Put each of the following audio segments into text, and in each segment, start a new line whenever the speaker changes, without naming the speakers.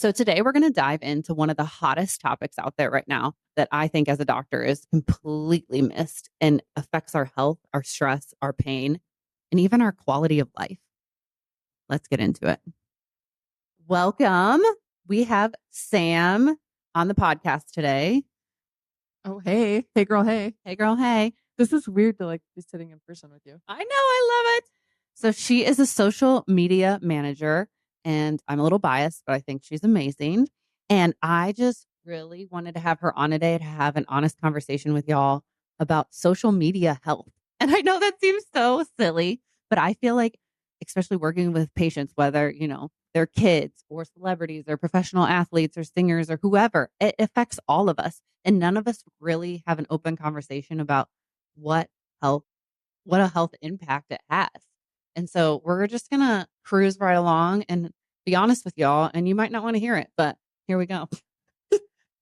So today we're going to dive into one of the hottest topics out there right now that I think as a doctor is completely missed and affects our health, our stress, our pain, and even our quality of life. Let's get into it. Welcome. We have Sam on the podcast today.
Oh, hey. Hey, girl. Hey.
Hey, girl. Hey.
This is weird to be sitting in person with you.
I know. I love it. So she is a social media manager, and I'm a little biased, but I think she's amazing. And I just really wanted to have her on today to have an honest conversation with y'all about social media health. And I know that seems so silly, but I feel like, especially working with patients, whether, they're kids or celebrities or professional athletes or singers or whoever, it affects all of us. And none of us really have an open conversation about what health, what a health impact it has. And so we're just going to cruise right along and be honest with y'all. And you might not want to hear it, but here we go.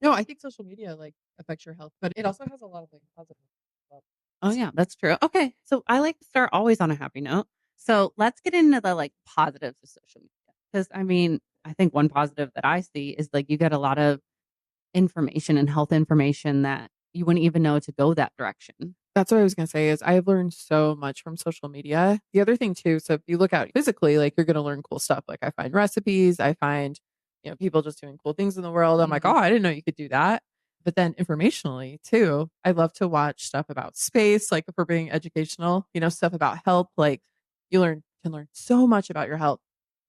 No, I think social media affects your health, but it also has a lot of positive stuff.
Oh yeah, that's true. Okay. So I like to start always on a happy note. So let's get into the positives of social media. Because I think one positive that I see is you get a lot of information and health information that you wouldn't even know to go that direction.
That's what I was going to say is I've learned so much from social media. The other thing too, so if you look out physically, you're going to learn cool stuff. I find recipes, I find, people just doing cool things in the world. I'm like, oh, I didn't know you could do that. But then informationally too, I love to watch stuff about space, if we're being educational, stuff about health. You can learn so much about your health.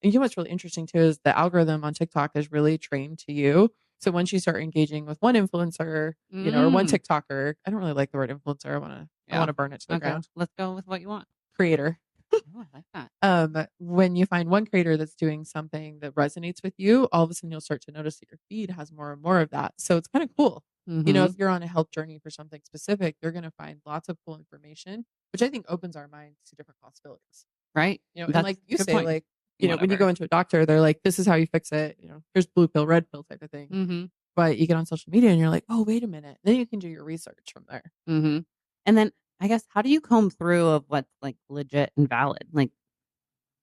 And what's really interesting too is the algorithm on TikTok is really trained to you. So once you start engaging with one influencer, or one TikToker, I don't really like the word influencer. I want to burn it to the ground.
Let's go with what you want.
Creator.
Oh, I like that.
When you find one creator that's doing something that resonates with you, all of a sudden you'll start to notice that your feed has more and more of that. So it's kind of cool. If you're on a health journey for something specific, you're going to find lots of cool information, which I think opens our minds to different possibilities.
Right.
And like you say, point. When you go into a doctor, they're like, this is how you fix it. Here's blue pill, red pill type of thing.
Mm-hmm.
But you get on social media and you're like, oh, wait a minute. Then you can do your research from there.
Mm-hmm. And then I guess, how do you comb through of what's legit and valid?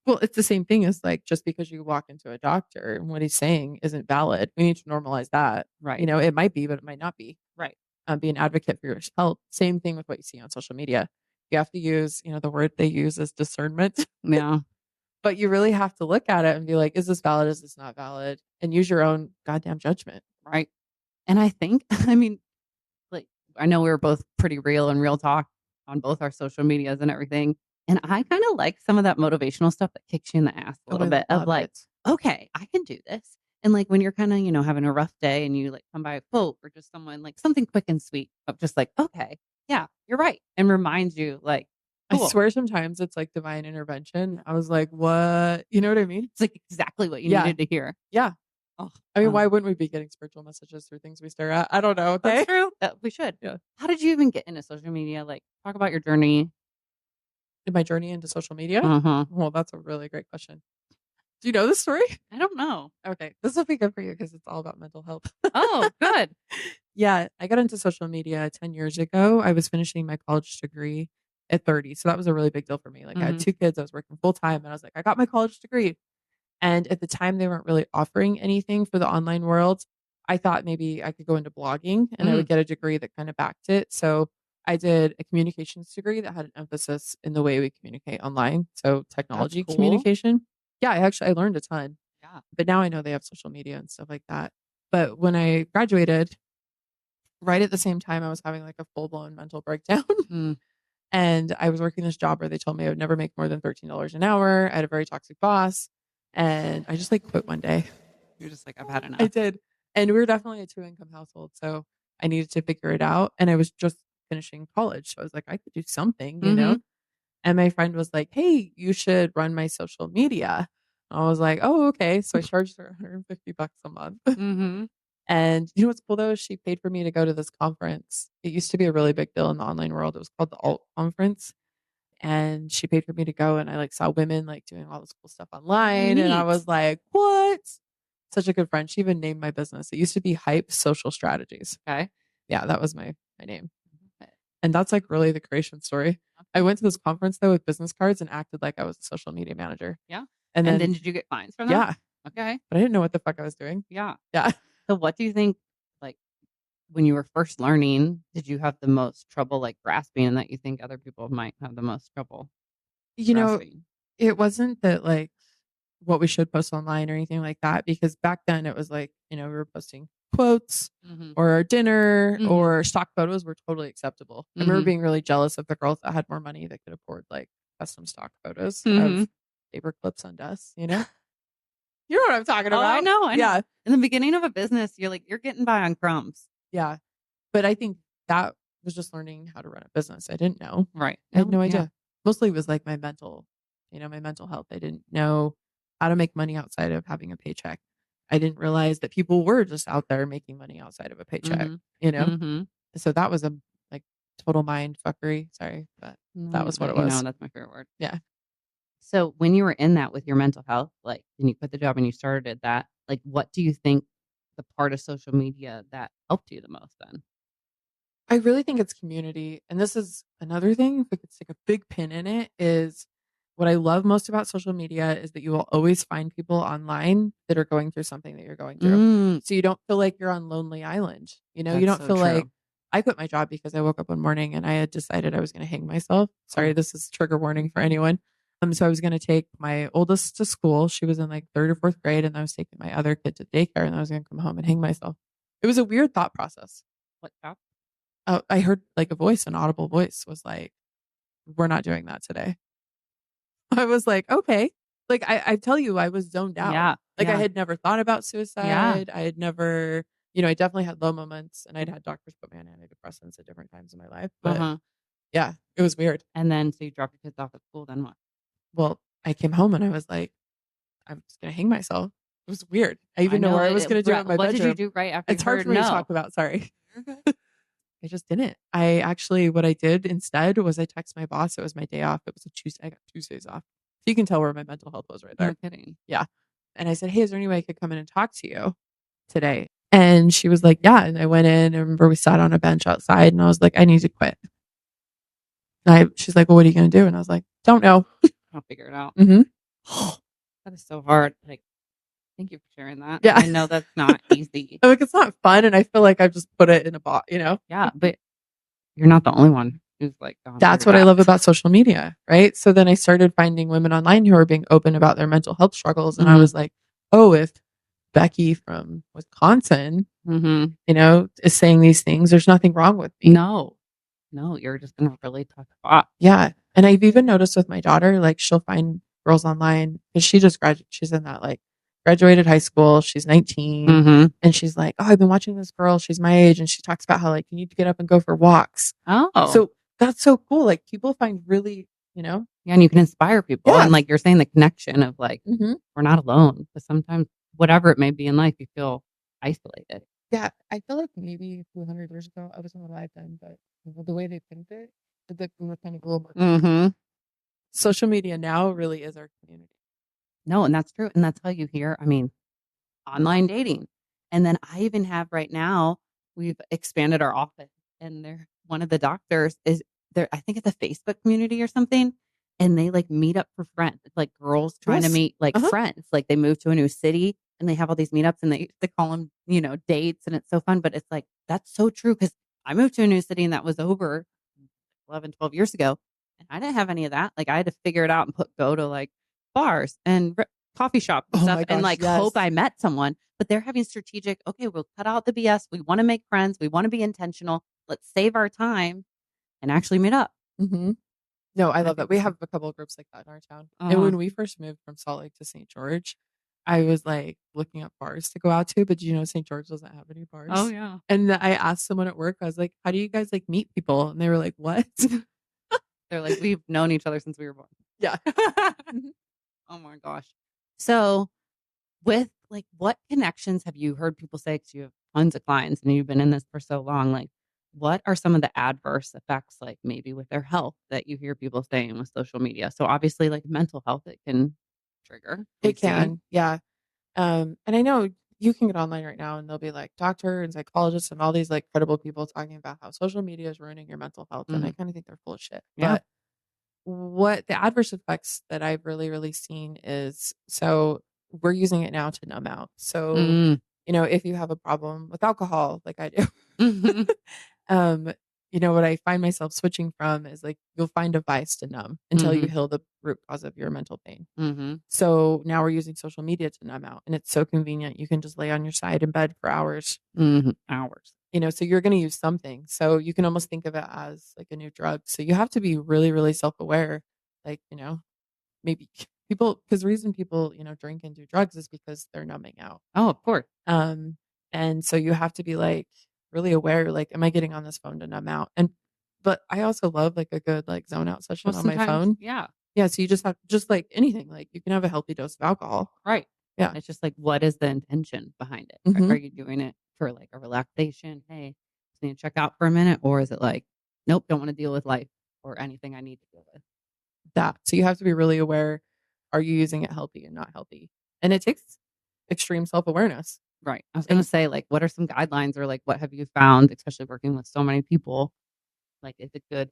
Well, it's the same thing as just because you walk into a doctor and what he's saying isn't valid. We need to normalize that.
Right.
It might be, but it might not be.
Right.
Be an advocate for your health. Same thing with what you see on social media. You have to use, the word they use is discernment.
Yeah.
But you really have to look at it and be like, is this valid? Is this not valid? And use your own goddamn judgment.
Right. And I think, I know we were both pretty real and real talk on both our social medias and everything. And I kind of like some of that motivational stuff that kicks you in the ass a little bit of okay, I can do this. And when you're kind of, having a rough day and you come by a quote or just someone something quick and sweet of just okay, yeah, you're right. And reminds you cool.
I swear sometimes it's divine intervention. I was like, what? You know what I mean?
It's exactly what you needed to hear.
Yeah. Oh, I mean, why wouldn't we be getting spiritual messages through things we stare at? I don't know. Okay.
That's true. We should.
Yeah.
How did you even get into social media? Talk about your journey.
My journey into social media?
Uh-huh.
Well, that's a really great question. Do you know this story?
I don't know.
Okay. This will be good for you because it's all about mental health.
Oh, good.
Yeah. I got into social media 10 years ago. I was finishing my college degree at 30. So that was a really big deal for me. I had 2 kids. I was working full time and I was like, I got my college degree. And at the time they weren't really offering anything for the online world. I thought maybe I could go into blogging and I would get a degree that kind of backed it. So I did a communications degree that had an emphasis in the way we communicate online. So technology communication. Yeah, I learned a ton.
Yeah.
But now I know they have social media and stuff like that. But when I graduated, right at the same time, I was having a full-blown mental breakdown. And I was working this job where they told me I would never make more than $13 an hour. I had a very toxic boss. And I just quit one day.
You're just I've had enough.
I did. And we were definitely a 2-income household. So I needed to figure it out. And I was just finishing college. So I was like, I could do something, you know? And my friend was like, hey, you should run my social media. I was like, oh, okay. So I charged her $150 a month. And you know what's cool though? She paid for me to go to this conference. It used to be a really big deal in the online world. It was called the Alt Conference. And she paid for me to go and I saw women doing all this cool stuff online.
Neat.
And I was like, what? Such a good friend. She even named my business. It used to be Hype Social Strategies.
Okay.
Yeah, that was my name. And that's really the creation story. I went to this conference though with business cards and acted like I was a social media manager.
Yeah.
And then
did you get clients from that?
Yeah.
Okay.
but I didn't know what the fuck I was doing.
Yeah.
Yeah.
So what do you think, like, when you were first learning, did you have the most trouble, like, grasping, and that you think other people might have the most trouble
You know,
grasping?
it wasn't that like what we should post online or anything like that, because back then it was like, we were posting quotes
Mhm.
or our dinner
Mhm.
or stock photos were totally acceptable. I remember
Mhm.
being really jealous of the girls that had more money that could afford like custom stock photos of
Mhm.
paper clips on desks, you know? You know what I'm talking
Oh, I
about?
know, I know.
Yeah.
In the beginning of a business, you're getting by on crumbs.
Yeah. But I think that was just learning how to run a business. I didn't know.
Right.
I had
No,
no
yeah.
idea. Mostly it was like my mental health. I didn't know how to make money outside of having a paycheck. I didn't realize that people were just out there making money outside of a paycheck,
Mhm.
you know?
Mhm.
So that was a like total mind fuckery. Sorry, but that
No,
was what it
you know,
was.
that's my favorite word.
Yeah.
So when you were in that with your mental health, like, and you quit the job and you started that, like, what do you think the part of social media that helped you the most then?
I really think it's community. And this is another thing, if we could stick a big pin in it, is what I love most about social media is that you will always find people online that are going through something that you're going through.
Mm,
So you don't feel like you're on Lonely Island. You
that's
don't
so
feel like
true.
I quit my job because I woke up one morning and I had decided I was going to hang myself. Sorry,
Oh,
this is trigger warning for anyone. So I was going to take my oldest to school. She was in like third or fourth grade, and I was taking my other kid to daycare, and I was going to come home and hang myself. It was a weird thought process.
what job?
I heard like a voice, an audible voice was like, we're not doing that today. I was like, okay. Like I tell you, I was zoned out.
Yeah,
Like I
yeah,
had never thought about
yeah.
suicide. I had never, I definitely had low moments and I'd had doctors put me on antidepressants at different times in my life. But
Uh-huh.
yeah, it was weird.
And then so you dropped your kids off at school, then what?
Well, I came home and I was like, I'm just gonna hang myself. It was weird. I
I
even know
know
where I
it,
was gonna do it in my
what did you
bedroom.
do right after you
It's hard
heard
for me to
no?
talk about. Sorry. I just didn't. I actually, what I did instead was I texted my boss. It was my day off. It was a Tuesday. I got Tuesdays off. So you can tell where my mental health was right
No
there.
kidding.
Yeah. And I said, hey, is there any way I could come in and talk to you today? And she was like, yeah. And I went in. I remember we sat on a bench outside and I was like, I need to quit. She's like, well, what are you going to do? And I was like, don't know.
I'll figure it out.
Mm-hmm.
That is so hard. Like, thank you for sharing that.
Yeah.
I know that's not easy.
I'm like, it's not fun. And I feel like I've just put it in a box.
Yeah, but you're not the only one who's like gone
That's
through
what I
that.
love about social media, right? So then I started finding women online who are being open about their mental health struggles. And I
Mhm.
was like, oh, if Becky from Wisconsin,
Mhm.
is saying these things, there's nothing wrong with me.
No. No, you're just in a really tough spot.
Yeah. And I've even noticed with my daughter, like she'll find girls online because she just graduated. She's in that like graduated high school. She's 19
Mhm.
and she's like, oh, I've been watching this girl. She's my age. And she talks about how like you need to get up and go for walks.
Oh.
So that's so cool. Like people find really,
Yeah, and you can inspire people.
yeah.
And like you're saying, the connection of like,
Mm-hmm.
we're not alone. Because sometimes, whatever it may be in life, you feel isolated.
Yeah, I feel like maybe 200 years ago, I wasn't alive then, but the way they think it, that we were kind of global.
Mhm.
Social media now really is our community.
No, and that's true. And that's how you hear, I mean, online dating. And then I even have right now, we've expanded our office, and there one of the doctors is there, I think it's a Facebook community or something. And they like meet up for friends. It's like girls trying to
Yes.
meet like
Uh-huh.
friends. Like they move to a new city and they have all these meetups, and they call them, dates, and it's so fun. But it's like that's so true, because I moved to a new city and that was over 11, 12 years ago. And I didn't have any of that. Like I had to figure it out and go to like bars and coffee shops and
Oh
stuff,
my
and
gosh,
like hope
yes.
I met someone. But they're having strategic, okay, we'll cut out the BS. We want to make friends. We want to be intentional. Let's save our time and actually meet up.
Mm-hmm. No, I
And I
love that.
think
We
that's,
have a couple of groups like that in our town. And
uh,
when we first moved from Salt Lake to St. George, I was like looking up bars to go out to, but St. George doesn't have any
oh
bars.
yeah.
And I asked someone at work, I was like, how do you guys like meet people? And they were like, what?
They're like, we've known each other since we were born.
Yeah. Mhm.
Oh my gosh. So with like, what connections have you heard people say? Because you have tons of clients and you've been in this for so long. Like, what are some of the adverse effects, like maybe with their health, that you hear people saying with social media? So obviously, like mental health, it can trigger. We've
It
seen.
can. Yeah. And I know you can get online right now and there'll be like doctor and psychologists and all these like credible people talking about how social media is ruining your mental health. And I
Mhm.
kind of think they're full of shit.
Yeah.
But what the adverse effects that I've really, really seen is so we're using it now to numb out. So,
Mm.
if you have a problem with alcohol, like I do,
Mhm.
um, what I find myself switching from is like you'll find a vice to numb until you
Mhm.
heal the root cause of your mental pain.
Mhm.
So now we're using social media to numb out, and it's so convenient. You can just lay on your side in bed for hours,
Mhm. Hours.
so you're going to use something. So you can almost think of it as like a new drug. So you have to be really, really self aware. Like, maybe people, because the reason people, drink and do drugs is because they're numbing out.
Oh, of course.
Um, and so you have to be like really aware, like, am I getting on this phone to numb out? But I also love like a good like zone out
Well,
session on my
sometimes,
phone.
yeah.
Yeah. So you just have, just like anything, like you can have a healthy dose of alcohol.
Right.
Yeah.
It's just like, what is the intention behind it? Are
Hmm.
you doing it for like a relaxation? Hey, just need to check out for a minute. Or is it like, nope, don't want to deal with life or anything I need to deal with?
That. So you have to be really aware. Are you using it healthy and not healthy? And it takes extreme self awareness.
Right. I was going
And
to say, like, what are some guidelines or like, what have you found, especially working with so many people? Like, is it good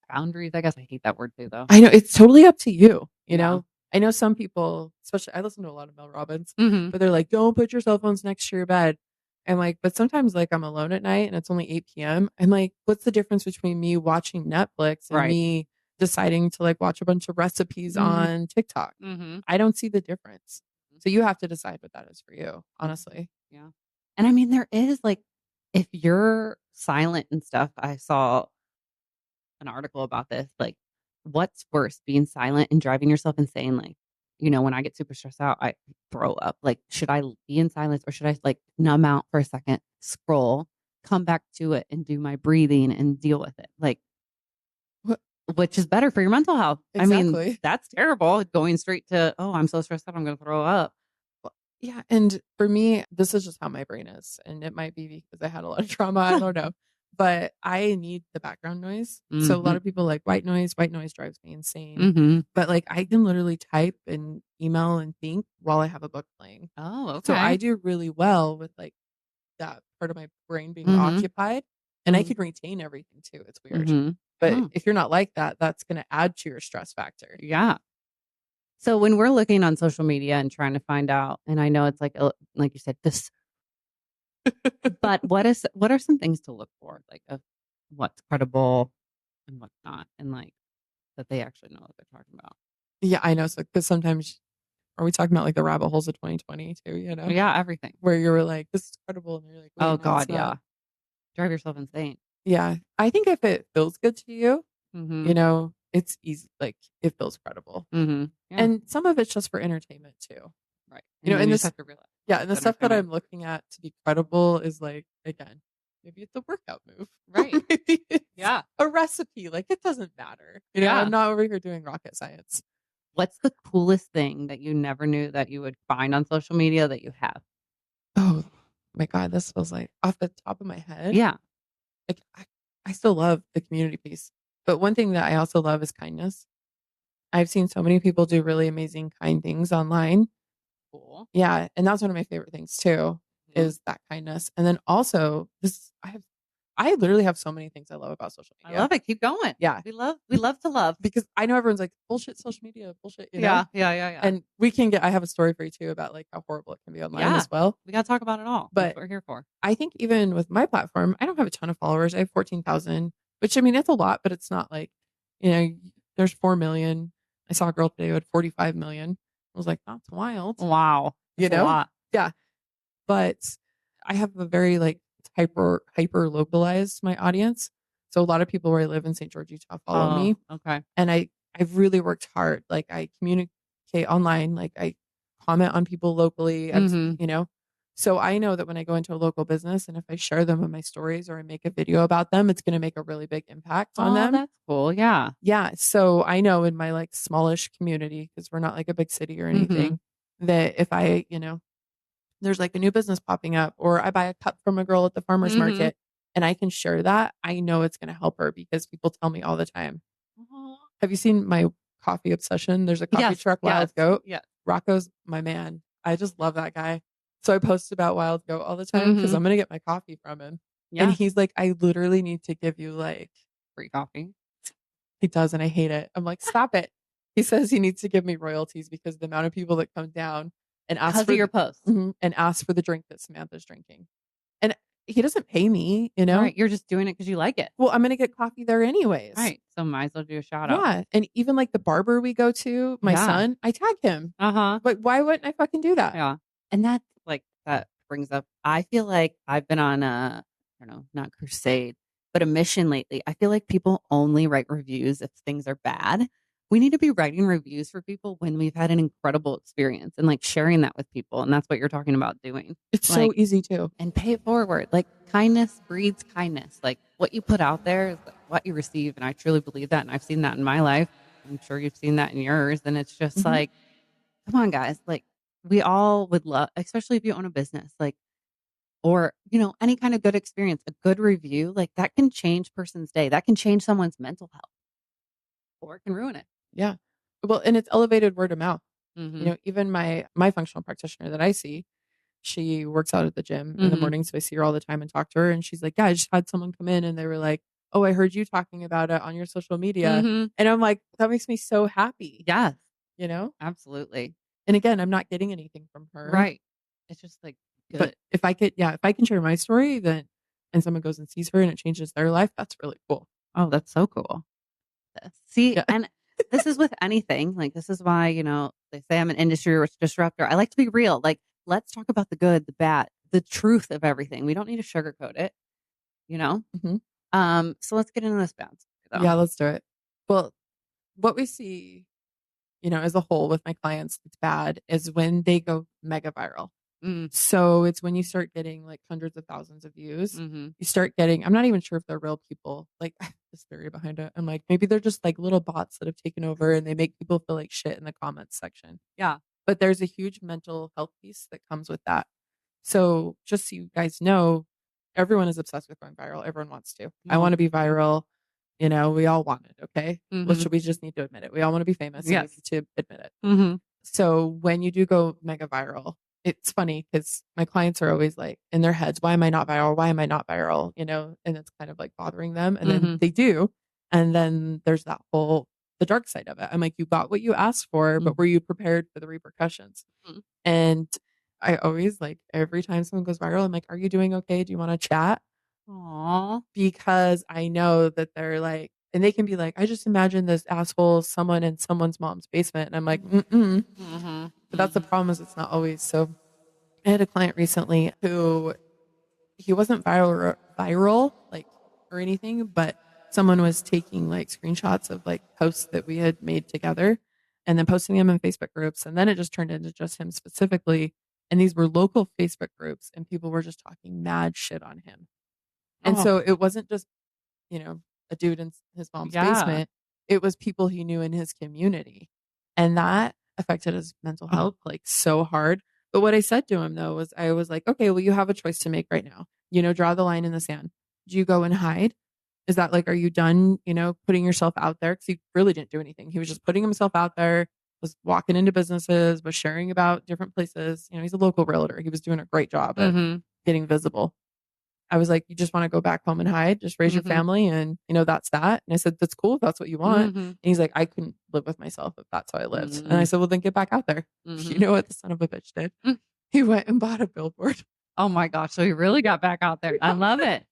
boundaries? I guess I hate that word too, though.
I know it's totally up to you.
Yeah.
I know some people, especially I listen to a lot of Mel Robbins,
Hmm.
but they're like, don't put your cell phones next to your bed. And like, but sometimes like I'm alone at night and it's only 8 p.m. I'm like, what's the difference between me watching Netflix and
Right.
me deciding to like watch a bunch of recipes
Mm-hmm.
on TikTok?
Mm-hmm.
I don't see the difference. So you have to decide what that is for you, honestly.
Yeah. And I mean, there is like, if you're silent and stuff, I saw an article about this. Like, what's worse, being silent and driving yourself insane? Like, when I get super stressed out, I throw up. Like, should I be in silence or should I like numb out for a second, scroll, come back to it and do my breathing and deal with it? Like,
What?
which is better for your mental health? I mean,
Exactly.
that's terrible going straight to, oh, I'm so stressed out, I'm going to throw up.
Well, yeah, and for me, this is just how my brain is, and it might be because I had a lot of trauma, I don't know. But I need the background noise. So a lot
Mm-hmm.
of people like white noise. White noise drives me insane.
Mm-hmm.
But like I can literally type and email and think while I have a book playing.
Oh,
So I
okay.
do really well with like that part of my brain being
Mm-hmm.
occupied, and I
Mm-hmm.
can retain everything too. It's weird.
Mm-hmm.
But
Oh,
if you're not like that, that's going to add to your stress factor.
yeah. So when we're looking on social media and trying to find out, and I know it's like you said, this, but what are some things to look for, like of what's credible and what's not, and like that they actually know what they're talking about?
Yeah, I know. So because sometimes are we talking about like the rabbit holes of 2020 too?
Yeah, everything.
Where you were like, this is credible. And you're like,
Oh
wait, no, it's
God,
not.
yeah. Drive yourself insane.
Yeah. I think if it feels good to you,
Mm-hmm.
it's easy. Like it feels credible.
Mm-hmm. Yeah.
And some of it's just for entertainment too.
Right. And then
And
you just
this,
have to realize,
yeah.
well,
And
it's
the stuff that
entertainment.
I'm looking at to be credible is like, again, maybe it's a workout move. Or
Right.
maybe it's
Yeah.
a recipe. Like it doesn't matter. I'm
Yeah.
not over here doing rocket science.
What's the coolest thing that you never knew that you would find on social media that you have?
Oh my God. This was like off the top of my head.
Yeah.
Like I still love the community piece. But one thing that I also love is kindness. I've seen so many people do really amazing, kind things online.
Cool.
Yeah, and that's one of my favorite things too,
Mhm.
is that kindness. And then also I literally have so many things I love about social
I
media.
love it. Keep going.
Yeah.
We love to love.
Because I know everyone's like, bullshit social media, bullshit.
Yeah. Yeah. Yeah. Yeah.
And I have a story for you too about like how horrible it can be online
Yeah.
as well.
We got to talk about it all. That's
But
what we're here for.
I think even with my platform, I don't have a ton of followers. I have 14,000, which I mean, it's a lot, but it's not like, you know, there's 4 million. I saw a girl today who had 45 million. I was like, that's wild,
Wow.
you
That's a
know?
lot.
Yeah. But I have a very like hyper localized my audience. So a lot of people where I live in St. George, Utah follow
Oh,
me.
okay.
And I've really worked hard. Like I communicate online, like I comment on people locally.
Mm-hmm.
So I know that when I go into a local business and if I share them in my stories or I make a video about them, it's going to make a really big impact on
Oh,
them.
that's cool. Yeah.
Yeah. So I know in my like smallish community, because we're not like a big city or
Mm-hmm.
anything, that if there's like a new business popping up or I buy a cup from a girl at the farmer's
Mm-hmm.
market and I can share that, I know it's going to help her because people tell me all the time.
Oh.
Have you seen my coffee obsession? There's a coffee
Yes.
truck,
Yes.
Wild Goat.
Yes.
Rocco's my man. I just love that guy. So I post about Wild Goat all the time because
Mm-hmm.
I'm going to get my coffee from him. And
Yeah.
he's like, I literally need to give you like,
Free coffee.
he does, and I hate it. I'm like, stop it. He says he needs to give me royalties because the amount of people that come down. and ask
Because
for
of your post.
and ask for the drink that Samantha's drinking. And he doesn't pay me,
Right. You're just doing it because you like it.
Well, I'm going to get coffee there anyways.
Right. So might as well do a shout out.
Yeah. And even like the barber we go to, my son, I tag him. But why wouldn't I fucking do that?
Yeah. And that brings up, I feel like I've been on a, I don't know, not crusade, but a mission lately. I feel like people only write reviews if things are bad. We need to be writing reviews for people when we've had an incredible experience and like sharing that with people. And that's what you're talking about doing.
It's so easy too.
And pay it forward. Like kindness breeds kindness. Like what you put out there is what you receive. And I truly believe that. And I've seen that in my life. I'm sure you've seen that in yours. And it's just like, come on, guys. Like we all would love, especially if you own a business, like, or, any kind of good experience, a good review, like that can change person's day. That can change someone's mental health or it can ruin it.
Yeah. Well, and it's elevated word of mouth. Even my functional practitioner that I see, she works out at the gym in the morning. So I see her all the time and talk to her. And she's like, yeah, I just had someone come in and they were like, oh, I heard you talking about it on your social media. And I'm like, that makes me so happy.
Yes.
Absolutely. And again, I'm not getting anything from her.
Right. It's just like good.
But if I can share my story, then and someone goes and sees her and it changes their life, that's really cool.
Oh, that's so cool. See, and this is with anything. Like this is why, they say I'm an industry disruptor. I like to be real. Like, let's talk about the good, the bad, the truth of everything. We don't need to sugarcoat it, So let's get into this bounce.
Yeah, let's do it. Well, what we see, as a whole with my clients that's bad is when they go mega viral. So it's when you start getting like hundreds of thousands of views, you start getting, I'm not even sure if they're real people, like this theory behind it. I'm like, maybe they're just like little bots that have taken over and they make people feel like shit in the comments section.
Yeah.
But there's a huge mental health piece that comes with that. So just so you guys know, everyone is obsessed with going viral. Everyone wants to. I want to be viral. We all want it. Okay. We just need to admit it. We all want to be famous. Yes. We need to admit it. So when you do go mega viral, it's funny because my clients are always like in their heads, why am I not viral? Why am I not viral? And it's kind of like bothering them. And then they do. And then there's that whole, the dark side of it. I'm like, you got what you asked for, but were you prepared for the repercussions? And I always like every time someone goes viral, I'm like, are you doing okay? Do you want to chat?
Aww.
Because I know that they're like, and they can be like, I just imagine this asshole, someone in someone's mom's basement. And I'm like, But that's the problem is it's not always. So I had a client recently who he wasn't viral like or anything, but someone was taking like screenshots of like posts that we had made together and then posting them in Facebook groups. And then it just turned into just him specifically. And these were local Facebook groups and people were just talking mad shit on him. And so it wasn't just, a dude in his mom's basement. It was people he knew in his community. And that affected his mental health like so hard. But what I said to him though was I was like, okay, well, you have a choice to make right now. Draw the line in the sand. Do you go and hide? Is that like, are you done, putting yourself out there? Because he really didn't do anything. He was just putting himself out there, was walking into businesses, was sharing about different places. He's a local realtor. He was doing a great job at getting visible. I was like, you just want to go back home and hide, just raise your family. And, that's that. And I said, that's cool if that's what you want. And he's like, I couldn't live with myself if that's how I lived. And I said, well, then get back out there. You know what the son of a bitch did? He went and bought a billboard.
Oh my gosh. So he really got back out there. I love it.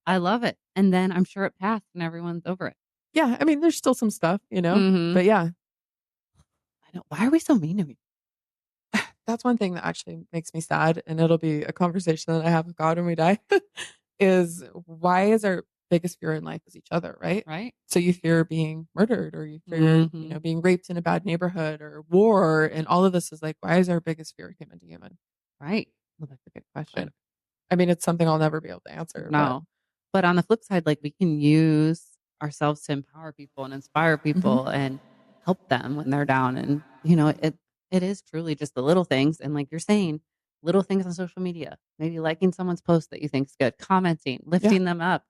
I love it. And then I'm sure it passed and everyone's over it.
Yeah. I mean, there's still some stuff, but yeah.
I know. Why are we so mean to me?
That's one thing that actually makes me sad. And it'll be a conversation that I have with God when we die is why is our biggest fear in life is each other, right?
Right.
So you fear being murdered or you fear, being raped in a bad neighborhood or war. And all of this is like, why is our biggest fear human to human?
Right.
Well, that's a good question. I mean, it's something I'll never be able to answer.
No. But on the flip side, like we can use ourselves to empower people and inspire people and help them when they're down. And, it is truly just the little things. And like you're saying, little things on social media, maybe liking someone's post that you think is good, commenting, lifting them up.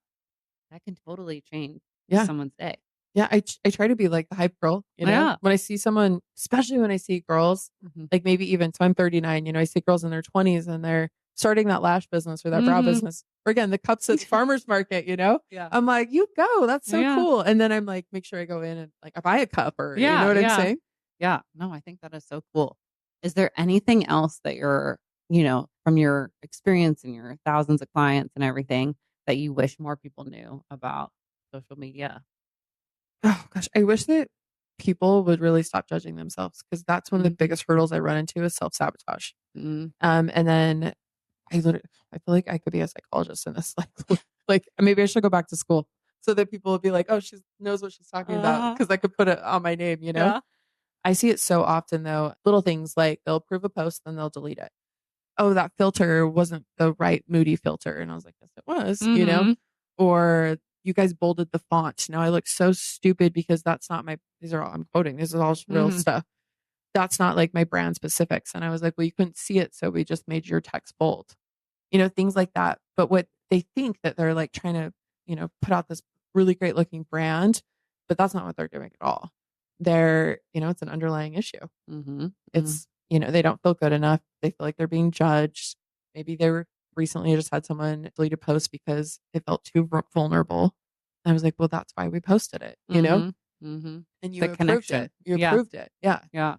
That can totally change someone's day.
Yeah. I try to be like the hype girl, when I see someone, especially when I see girls, like maybe even, so I'm 39, I see girls in their 20s and they're starting that lash business or that brow business. Or again, the cups at the farmer's market,
Yeah.
I'm like, you go, that's so cool. And then I'm like, make sure I go in and like I buy a cup or you know what I'm saying?
Yeah. No, I think that is so cool. Is there anything else that you're, from your experience and your thousands of clients and everything that you wish more people knew about social media?
Oh gosh, I wish that people would really stop judging themselves because that's one of the
Mhm.
biggest hurdles I run into is self-sabotage.
Mm.
And then I literally, I feel like I could be a psychologist in this. Like maybe I should go back to school so that people would be like, oh, she knows what she's talking about
Uh-huh.
because I could put it on my name, you know?
Yeah.
I see it so often though, little things like they'll approve a post, then they'll delete it. Oh, that filter wasn't the right moody filter. And I was like, yes, it was, you know?
Mhm.
Or you guys bolded the font. Now I look so stupid because that's not these are all, I'm quoting, this is all real
Mhm.
stuff. That's not like my brand specifics. And I was like, well, you couldn't see it. So we just made your text bold, things like that. But what they think that they're like trying to, put out this really great looking brand, but that's not what they're doing at all. It's an underlying issue.
Mhm. Mhm.
It's, they don't feel good enough. They feel like they're being judged. Maybe they were recently I just had someone delete a post because it felt too vulnerable. And I was like, well, that's why we posted it,
Mhm. Mhm.
and you
The
approved it.
connection.
You
Yeah.
approved it. Yeah.
Yeah.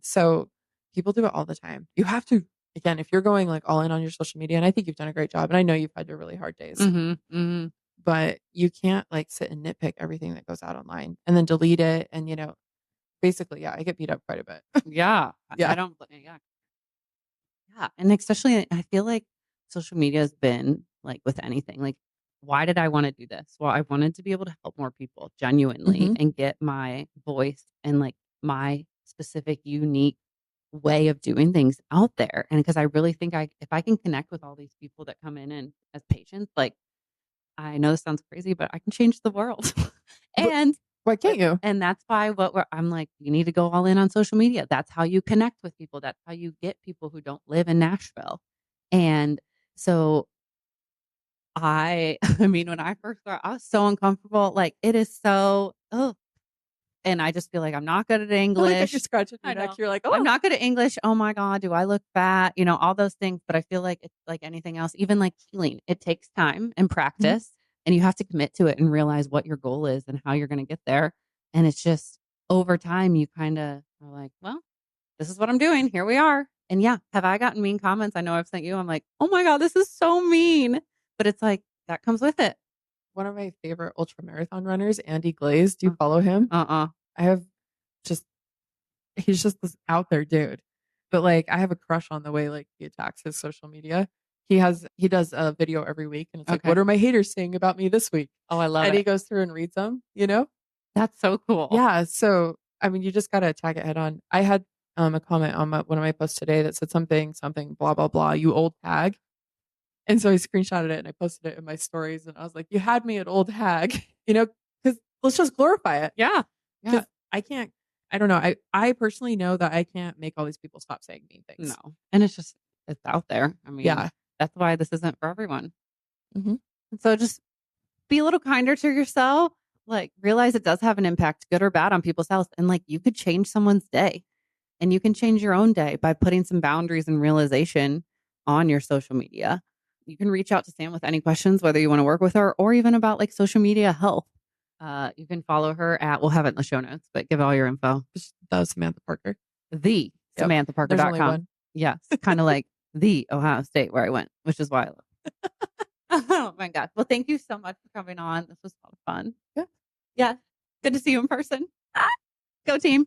So people do it all the time. You have to, again, if you're going like all in on your social media, and I think you've done a great job, and I know you've had your really hard days,
Mhm. Mhm.
but you can't like sit and nitpick everything that goes out online and then delete it. And, basically, yeah, I get beat up quite a bit.
Yeah. I
Yeah.
don't yeah. Yeah, and especially I feel like social media has been like with anything, like, why did I wanna do this? Well, I wanted to be able to help more people genuinely
Hmm.
and get my voice and, like, my specific unique way of doing things out there, and because I really think if I can connect with all these people that come in and as patients, like, I know this sounds crazy, but I can change the world.
But
And
why can't you?
that's why I'm like, you need to go all in on social media. That's how you connect with people. That's how you get people who don't live in Nashville. And so I mean, when I first started, I was so uncomfortable. Like it is so, oh, and I just feel like I'm not good at
I like that you're
English.
scratching
I
your neck.
know.
You're like,
I'm
oh,
not good at English. Oh my God, do I look fat? All those things. But I feel like it's like anything else, even like healing. It takes time and
mhm.
practice, and you have to commit to it and realize what your goal is and how you're going to get there. And it's just over time, you kind of are like, well, this is what I'm doing. Here we are. And yeah, have I gotten mean comments? I know I've sent you. I'm like, oh my God, this is so mean. But it's like, that comes with it.
One of my favorite ultra marathon runners, Andy Glaze. Do you
Uh
follow him?
uh.
I have just he's just this out there dude. But like I have a crush on the way like he attacks his social media. He does a video every week and it's like, what
Okay.
are my haters saying about me this week?
Oh, I love
And he
it.
goes through and reads them.
That's so cool.
Yeah. So I mean you just gotta attack it head on. I had a comment on one of my posts today that said something blah blah blah, you old hag. And so I screenshotted it and I posted it in my stories and I was like, you had me at old hag, because let's just glorify it.
Yeah. Yeah.
Because I can't, I don't know. I personally know that I can't make all these people stop saying mean
No.
things.
And it's just, it's out there. I mean,
Yeah.
that's why this isn't for everyone.
Hmm.
And so just be a little kinder to yourself. Like, realize it does have an impact, good or bad, on people's health. And like, you could change someone's day. And you can change your own day by putting some boundaries and realization on your social media. You can reach out to Sam with any questions, whether you want to work with her or even about like social media health. You can follow her we'll have it in the show notes, but give all your info.
Just that Samantha Parker.
The
Yep. There's only
SamanthaParker.com.
one.
Yes. Kind of like the Ohio State where I went, which is why I love. Oh my God. Well, thank you so much for coming on. This was a lot of fun.
Yeah.
Yeah. Good to see you in person. Go team.